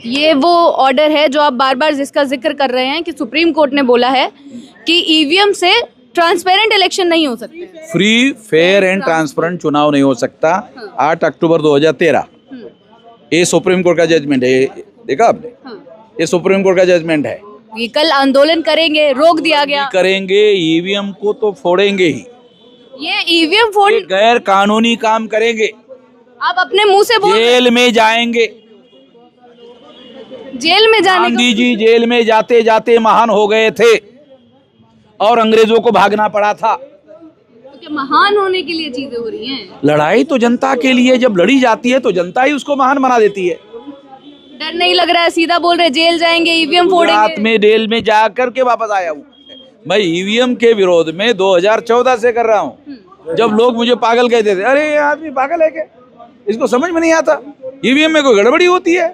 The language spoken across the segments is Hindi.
ये वो ऑर्डर है जो आप बार बार जिसका जिक्र कर रहे हैं कि सुप्रीम कोर्ट ने बोला है कि ईवीएम से ट्रांसपेरेंट इलेक्शन नहीं हो सकते। फ्री फेयर एंड ट्रांसपेरेंट चुनाव नहीं हो सकता। 8 अक्टूबर 2013 ये सुप्रीम कोर्ट का जजमेंट है, देखा आपने? ये सुप्रीम कोर्ट का जजमेंट है। ये कल आंदोलन करेंगे, रोक दिया गया। करेंगे, ईवीएम को तो फोड़ेंगे ही। ये ईवीएम फोड़, ये गैर कानूनी काम करेंगे, आप अपने मुंह से बोल, जेल में जाएंगे। जेल में जाने गांधी जी जेल में जाते जाते महान हो गए थे और अंग्रेजों को भागना पड़ा था। तो क्या महान होने के लिए चीजें हो रही हैं? लड़ाई तो जनता के लिए जब लड़ी जाती है तो जनता ही उसको महान बना देती है। डर नहीं लग रहा है? सीधा बोल रहे जेल जाएंगे, ईवीएम फोड़ेंगे। रात में जेल में जा करके वापस आया हूँ। मैं ईवीएम के विरोध में 2014 से कर रहा हूँ। जब लोग मुझे पागल कहते थे, अरे ये आदमी पागल है क्या, इसको समझ में नहीं आता, ईवीएम में कोई गड़बड़ी होती है।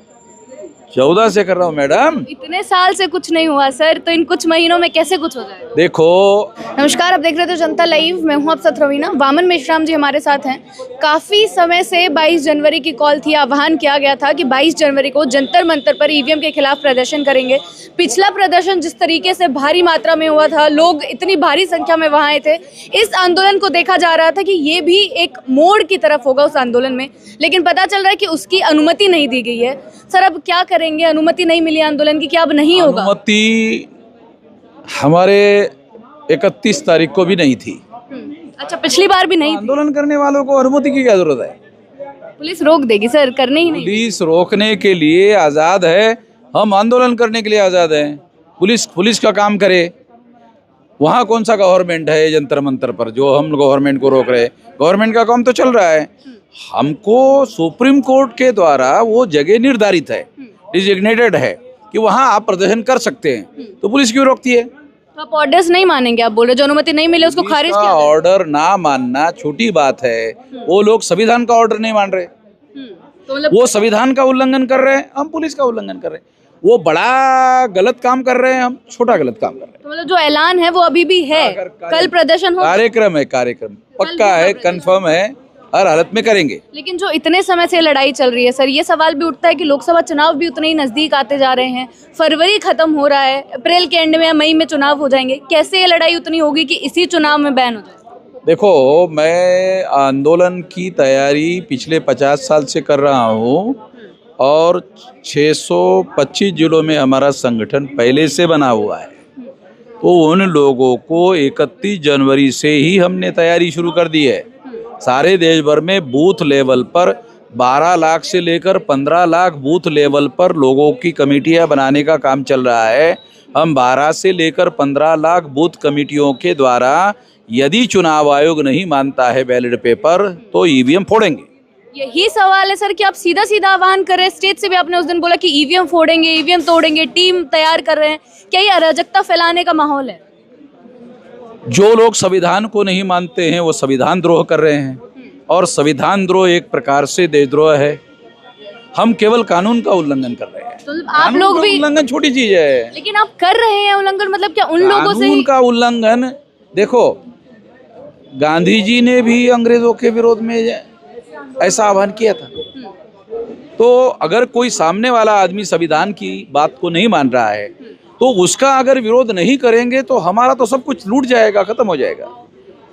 14 से कर रहा हूँ मैडम। इतने साल से कुछ नहीं हुआ सर, तो इन कुछ महीनों में कैसे कुछ हो जाए? देखो, नमस्कार, आप देख रहे थे जनता लाइव। मैं हूं आप साथ रवीना। वामन मेश्राम जी हमारे साथ हैं। काफ़ी समय से 22 जनवरी की कॉल थी, आह्वान किया गया था कि 22 जनवरी को जंतर मंतर पर ईवीएम के खिलाफ प्रदर्शन करेंगे। पिछला प्रदर्शन जिस तरीके से भारी मात्रा में हुआ था, लोग इतनी भारी संख्या में वहाँ आए थे, इस आंदोलन को देखा जा रहा था कि ये भी एक मोड़ की तरफ होगा उस आंदोलन में, लेकिन पता चल रहा है कि उसकी अनुमति नहीं दी गई है। सर, अब क्या करेंगे? अनुमति नहीं मिली आंदोलन की, क्या अब नहीं होगा? अनुमति हमारे 31 तारीख को भी नहीं थी। अच्छा, पिछली बार भी नहीं थी। आंदोलन करने वालों को अनुमति की क्या जरूरत है? पुलिस रोक देगी सर, करने ही नहीं। पुलिस रोकने के लिए आजाद है, हम आंदोलन करने के लिए आजाद हैं। पुलिस का काम करे। वहाँ कौन सा गवर्नमेंट है जंतर मंतर पर जो हम गवर्नमेंट को रोक रहे? गवर्नमेंट का काम तो चल रहा है। हमको सुप्रीम कोर्ट के द्वारा वो जगह निर्धारित है, डिजिग्नेटेड है कि वहाँ आप प्रदर्शन कर सकते हैं, तो पुलिस क्यों रोकती है? तो आप ऑर्डर्स नहीं मानेंगे? आप बोल रहे जो अनुमति नहीं मिले उसको खारिज किया? ऑर्डर ना मानना छोटी बात है। वो लोग संविधान का ऑर्डर नहीं मान रहे, तो मतलब वो संविधान का उल्लंघन कर रहे हैं, हम पुलिस का उल्लंघन कर रहे हैं। वो बड़ा गलत काम कर रहे हैं, हम छोटा गलत काम कर रहे हैं। तो मतलब जो ऐलान है वो अभी भी है, कल प्रदर्शन हो, कार्यक्रम है, कार्यक्रम पक्का है, कंफर्म है, हर हालत में करेंगे। लेकिन जो इतने समय से लड़ाई चल रही है सर, ये सवाल भी उठता है कि लोकसभा चुनाव भी उतने ही नजदीक आते जा रहे हैं। फरवरी खत्म हो रहा है, अप्रैल के एंड में या मई में चुनाव हो जाएंगे। कैसे ये लड़ाई उतनी होगी कि इसी चुनाव में बैन हो जाए? देखो, मैं आंदोलन की तैयारी पिछले 50 साल से कर रहा हूँ और 625 जिलों में हमारा संगठन पहले से बना हुआ है। तो उन लोगों को 31 जनवरी से ही हमने तैयारी शुरू कर दी है। सारे देश भर में बूथ लेवल पर 12 लाख से लेकर 15 लाख बूथ लेवल पर लोगों की कमेटियां बनाने का काम चल रहा है। हम 12 से लेकर 15 लाख बूथ कमेटियों के द्वारा यदि चुनाव आयोग नहीं मानता है बैलेट पेपर तो ईवीएम फोड़ेंगे। यही सवाल है सर कि आप सीधा सीधा आह्वान कर रहे हैं। स्टेज से भी आपने उस दिन बोला कि ईवीएम फोड़ेंगे, ईवीएम तोड़ेंगे, टीम तैयार कर रहे हैं। क्या ये अराजकता फैलाने का माहौल है? जो लोग संविधान को नहीं मानते हैं वो संविधान द्रोह कर रहे हैं और संविधान द्रोह एक प्रकार से देशद्रोह है। हम केवल कानून का उल्लंघन कर रहे हैं। तो आप लोग भी उल्लंघन छोटी चीज है, लेकिन आप कर रहे हैं उल्लंघन। मतलब क्या उन लोगों से कानून का उल्लंघन? देखो, गांधी जी ने भी अंग्रेजों के विरोध में ऐसा आह्वान किया था। तो अगर कोई सामने वाला आदमी संविधान की बात को नहीं मान रहा है तो उसका अगर विरोध नहीं करेंगे तो हमारा तो सब कुछ लूट जाएगा, खत्म हो जाएगा।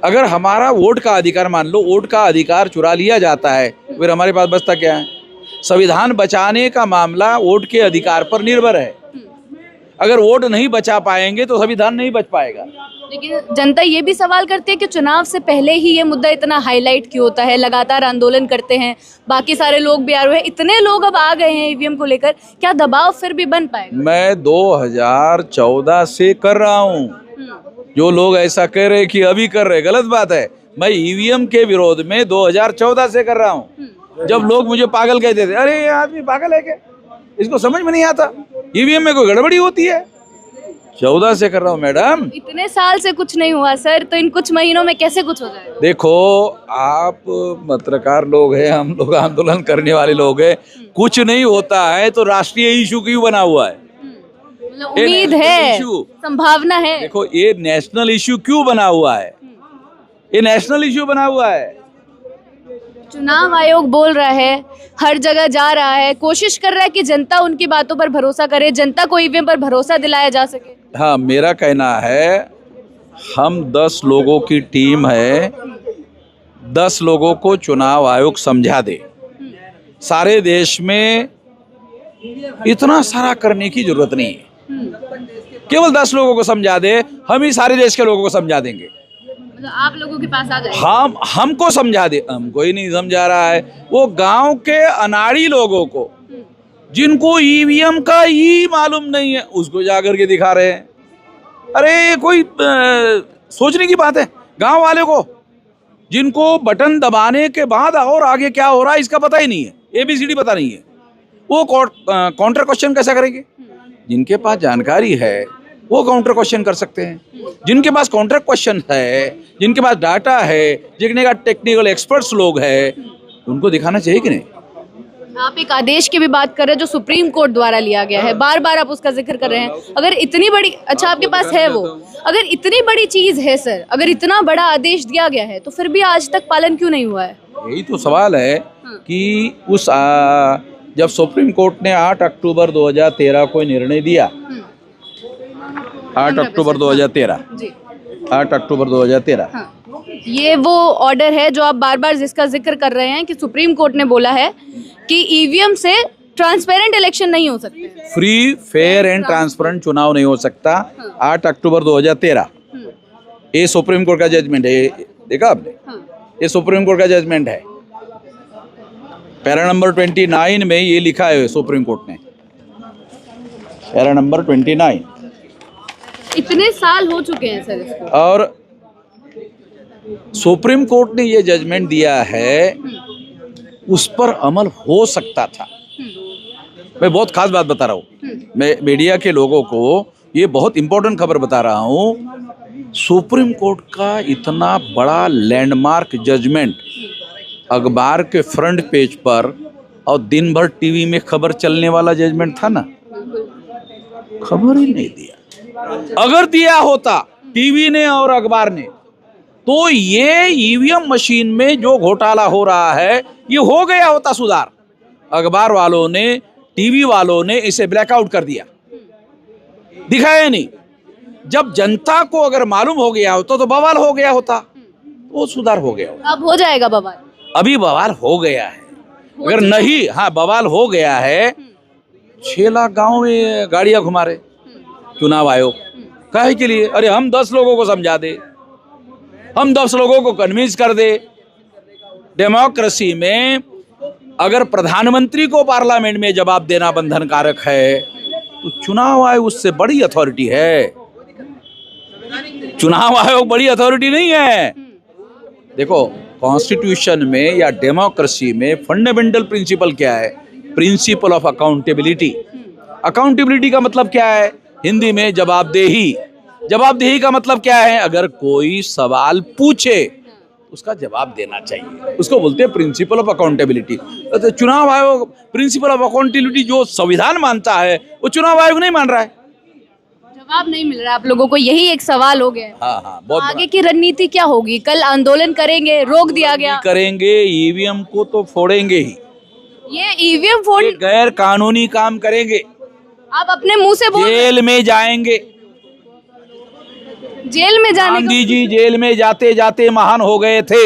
अगर हमारा वोट का अधिकार, मान लो वोट का अधिकार चुरा लिया जाता है, फिर हमारे पास बचता क्या है? संविधान बचाने का मामला वोट के अधिकार पर निर्भर है। अगर वोट नहीं बचा पाएंगे तो संविधान नहीं बच पाएगा। लेकिन जनता ये भी सवाल करती है कि चुनाव से पहले ही ये मुद्दा इतना हाईलाइट क्यों होता है? लगातार आंदोलन करते हैं, बाकी सारे लोग भी आ रहे हैं, इतने लोग अब आ गए हैं ईवीएम को लेकर, क्या दबाव फिर भी बन पाएगा? मैं 2014 से कर रहा हूँ। जो लोग ऐसा कह रहे कि अभी कर रहे, गलत बात है। मैं ईवीएम के विरोध में 2014 से कर रहा हूँ। जब लोग मुझे पागल कहते थे, अरे ये आदमी पागल है क्या, इसको समझ में नहीं आता, ईवीएम में कोई गड़बड़ी होती है। 14 से कर रहा हूँ मैडम। इतने साल से कुछ नहीं हुआ सर, तो इन कुछ महीनों में कैसे कुछ हो जाए? देखो, आप पत्रकार लोग हैं, हम लोग आंदोलन करने वाले लोग हैं। कुछ नहीं होता है तो राष्ट्रीय इशू क्यों बना हुआ है? मतलब उम्मीद है, संभावना है। देखो, ये नेशनल इशू क्यों बना हुआ है? ये नेशनल इशू बना हुआ है। चुनाव आयोग बोल रहा है, हर जगह जा रहा है, कोशिश कर रहा है कि जनता उनकी बातों पर भरोसा करे, जनता को ईवीएम पर भरोसा दिलाया जा सके। हाँ, मेरा कहना है हम 10 लोगों की टीम है, 10 लोगों को चुनाव आयोग समझा दे। सारे देश में इतना सारा करने की जरूरत नहीं है, केवल 10 लोगों को समझा दे, हम ही सारे देश के लोगों को समझा देंगे। मतलब आप लोगों के पास आ जाए, हमको समझा दे, हमको ही नहीं समझा रहा है। वो गांव के अनाड़ी लोगों को, जिनको ईवीएम का ही मालूम नहीं है, उसको जाकर के दिखा रहे हैं। अरे कोई सोचने की बात है। गांव वाले को, जिनको बटन दबाने के बाद और आगे क्या हो रहा है इसका पता ही नहीं है, ABCD पता नहीं है, वो काउंटर क्वेश्चन कैसे करेंगे? जिनके पास जानकारी है वो काउंटर क्वेश्चन कर सकते हैं। जिनके पास काउंटर क्वेश्चन है, जिनके पास डाटा है, जिनके का टेक्निकल एक्सपर्ट्स लोग हैं, उनको दिखाना चाहिए कि नहीं? आप एक आदेश की भी बात कर रहे हैं जो सुप्रीम कोर्ट द्वारा लिया गया है, बार बार आप उसका जिक्र कर रहे हैं। अगर इतनी बड़ी, अच्छा आपके पास है वो, अगर इतनी बड़ी चीज है सर, अगर इतना बड़ा आदेश दिया गया है तो फिर भी आज तक पालन क्यों नहीं हुआ है? यही तो सवाल है कि उस जब सुप्रीम कोर्ट ने 8 अक्टूबर 2013 को निर्णय दिया, 8 अक्टूबर 2013, जी 8 अक्टूबर 2013, हाँ। ये वो ऑर्डर है जो आप बार बार जिसका जिक्र कर रहे हैं कि सुप्रीम कोर्ट ने बोला है कि ईवीएम से ट्रांसपेरेंट इलेक्शन नहीं हो सकते, फ्री फेयर एंड ट्रांसपेरेंट चुनाव नहीं हो सकता। 8 अक्टूबर 2013 ये सुप्रीम कोर्ट का जजमेंट है, देखा आपने? ये सुप्रीम कोर्ट का जजमेंट है। पैरा नंबर 29 में ये लिखा है सुप्रीम कोर्ट ने, पैरा नंबर 29। इतने साल हो चुके हैं सर इसको, और सुप्रीम कोर्ट ने ये जजमेंट दिया है, उस पर अमल हो सकता था। मैं बहुत खास बात बता रहा हूँ, मैं मीडिया के लोगों को ये बहुत इंपॉर्टेंट खबर बता रहा हूँ। सुप्रीम कोर्ट का इतना बड़ा लैंडमार्क जजमेंट अखबार के फ्रंट पेज पर और दिन भर टीवी में खबर चलने वाला जजमेंट था ना, खबर ही नहीं दिया। अगर दिया होता टीवी ने और अखबार ने, तो ये ईवीएम मशीन में जो घोटाला हो रहा है ये हो गया होता सुधार। अखबार वालों ने, टीवी वालों ने इसे ब्लैकआउट कर दिया, दिखाया नहीं। जब जनता को अगर मालूम हो गया होता तो बवाल हो गया होता, वो सुधार हो गया होता। अब हो जाएगा बवाल, अभी बवाल हो गया है। अगर नहीं, हाँ बवाल हो गया है। 6 लाख गाँव में गाड़ियां घुमा रहे चुनाव आयोग, काहे के लिए? अरे हम 10 लोगों को समझा दे, हम 10 लोगों को कन्विंस कर दे। डेमोक्रेसी में अगर प्रधानमंत्री को पार्लियामेंट में जवाब देना बंधनकारक है तो चुनाव आयोग उससे बड़ी अथॉरिटी है। चुनाव आयोग बड़ी अथॉरिटी नहीं है। देखो, कॉन्स्टिट्यूशन में या डेमोक्रेसी में फंडामेंटल प्रिंसिपल क्या है? Principle of accountability. अकाउंटेबिलिटी का मतलब क्या है? हिंदी में जवाबदेही। जवाबदेही का मतलब क्या है? अगर कोई सवाल पूछे उसका जवाब देना चाहिए, उसको बोलते हैं प्रिंसिपल ऑफ अकाउंटेबिलिटी। तो चुनाव आयोग प्रिंसिपल ऑफ अकाउंटेबिलिटी जो संविधान मानता है वो चुनाव आयोग नहीं मान रहा है। जवाब नहीं मिल रहा है आप लोगों को, यही एक सवाल हो गया है। हाँ, बहुत आगे की रणनीति क्या होगी? कल आंदोलन करेंगे, रोक दिया गया। करेंगे, ईवीएम को तो फोड़ेंगे ही। ये ईवीएम फोड़, गैर कानूनी काम करेंगे, आप अपने मुंह से बोल, जेल में जाएंगे। जेल में जाने गांधी जी जेल में जाते जाते महान हो गए थे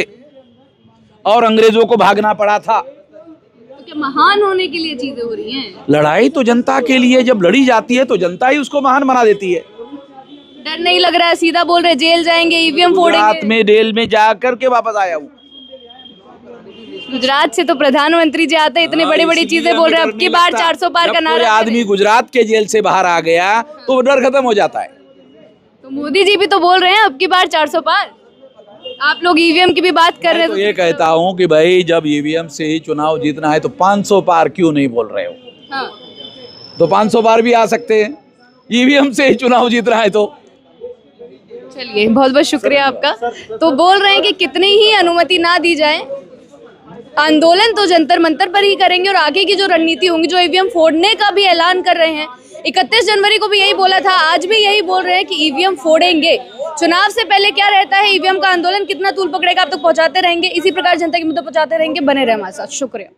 और अंग्रेजों को भागना पड़ा था। तो क्या महान होने के लिए चीजें हो रही हैं? लड़ाई तो जनता के लिए जब लड़ी जाती है तो जनता ही उसको महान बना देती है। डर नहीं लग रहा है? सीधा बोल रहे जेल जाएंगे, ईवीएम फोड़ेंगे। गुजरात में जेल में जा करके वापस आया हूँ। गुजरात से तो प्रधानमंत्री जी आते, इतनी बड़ी बड़ी चीजें बोल रहे हैं। अब की बार 400 पार का नारा। आदमी गुजरात के जेल से बाहर आ गया तो डर खत्म हो जाता है। तो मोदी जी भी तो बोल रहे हैं अब की बार 400 पार। आप लोग ईवीएम की भी बात कर रहे हैं। तो ये कहता हूँ कि भाई जब ईवीएम से ही चुनाव जीतना है तो 500 पार क्यों नहीं बोल रहे हो? हाँ। तो 500 पार भी आ सकते हैं, ईवीएम से ही चुनाव जीतना है तो। चलिए, बहुत बहुत शुक्रिया आपका। तो बोल रहे हैं कि कितनी ही अनुमति ना दी जाए, आंदोलन तो जंतर मंतर पर ही करेंगे और आगे की जो रणनीति होंगी, जो ईवीएम फोड़ने का भी ऐलान कर रहे हैं। 31 जनवरी को भी यही बोला था, आज भी यही बोल रहे हैं कि ईवीएम फोड़ेंगे। चुनाव से पहले क्या रहता है, ईवीएम का आंदोलन कितना तूल पकड़ेगा, आप तक पहुंचाते रहेंगे, इसी प्रकार जनता के मुद्दे पहुंचाते रहेंगे। बने रहे हमारे साथ। शुक्रिया।